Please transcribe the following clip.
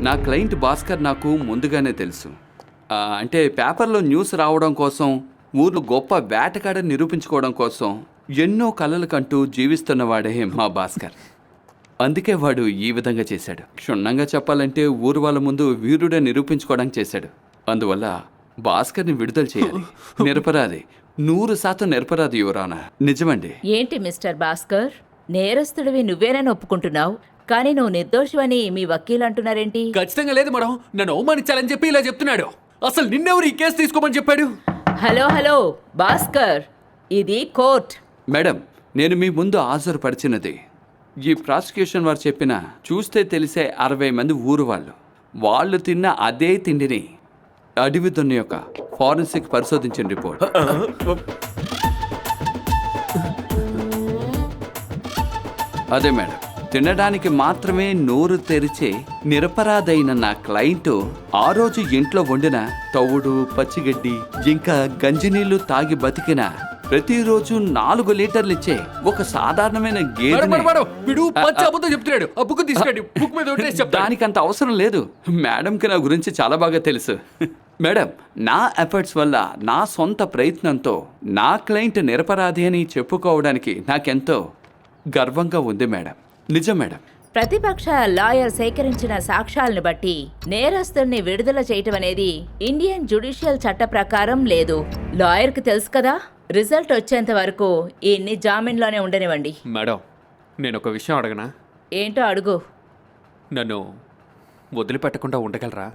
నా క్లయింట్ భాస్కర్ నాకు ముందుగానే తెలుసు. అంటే పేపర్లో న్యూస్ రావడం కోసం, ఊర్లో గొప్ప వేటగాడని నిరూపించుకోవడం కోసం ఎన్నో కలలు కంటూ జీవిస్తున్నవాడే మా భాస్కర్. అందుకే వాడు ఈ విధంగా చేశాడు. క్షుణ్ణంగా చెప్పాలంటే ఊరు వాళ్ళ ముందు వీరుడే నిరూపించుకోవడానికి చేశాడు. అందువల్ల భాస్కర్ని విడుదల చేయాలి. నిరపరాధి, 100% నిరపరాధి యువరానా. నిజమండి. ఏంటి మిస్టర్ భాస్కర్, నేరస్తుడివి నువ్వేనని ఒప్పుకుంటున్నావు, కానీ నువ్వు నిర్దోషివని మీ వకీలు అంటున్నారేంటి? ఖచ్చితంగా లేదు మేడం. నన్ను అవమానించాలని చెప్పి ఇలా చెప్తున్నాడు. అసలు నిన్నెవరు ఈ కేసు తీసుకోమని చెప్పాడు? హలో భాస్కర్, ఇది కోర్ట్. మేడం, నేను మీ ముందు హాజరుపరిచినది ఈ ప్రాసిక్యూషన్ వారు చెప్పిన చూస్తే తెలిసే 60 మంది ఊరు వాళ్ళు తిన్న అదే తిండిని అడవి దున్న యొక్క ఫారెన్సిక్ పరిశోధించిన రిపోర్ట్. అదే మేడం, తినడానికి మాత్రమే నోరు తెరిచే నిరపరాధైన నా క్లయింట్ ఆ రోజు ఇంట్లో వండిన తవుడు, పచ్చిగడ్డి, ఇంకా గంజినీళ్లు తాగి బతికిన, ప్రతిరోజు 4 లీటర్లు ఇచ్చే ఒక సాధారణమైన గేదె. దానికంత అవసరం లేదు. మేడంకి నా గురించి చాలా బాగా తెలుసు. మేడం, నా ఎఫర్ట్స్ వల్ల, నా సొంత ప్రయత్నంతో నా క్లయింట్ నిరపరాధి అని చెప్పుకోవడానికి నాకెంతో గర్వంగా ఉంది మేడం. నిజం మేడం. ప్రతిపక్ష లాయర్ సేకరించిన సాక్ష్యాలను బట్టి నేరస్తుల్ని విడుదల చేయటం అనేది ఇండియన్ జ్యుడిషియల్ చట్ట ప్రకారం లేదు. లాయర్కి తెలుసు కదా, రిజల్ట్ వచ్చేంత వరకు ఈయన్ని జామీన్లోనే ఉండనివ్వండి. మేడం, నేను ఒక విషయం అడగనా? ఏంటో అడుగు. నన్ను వదిలిపెట్టకుండా ఉండగలరా?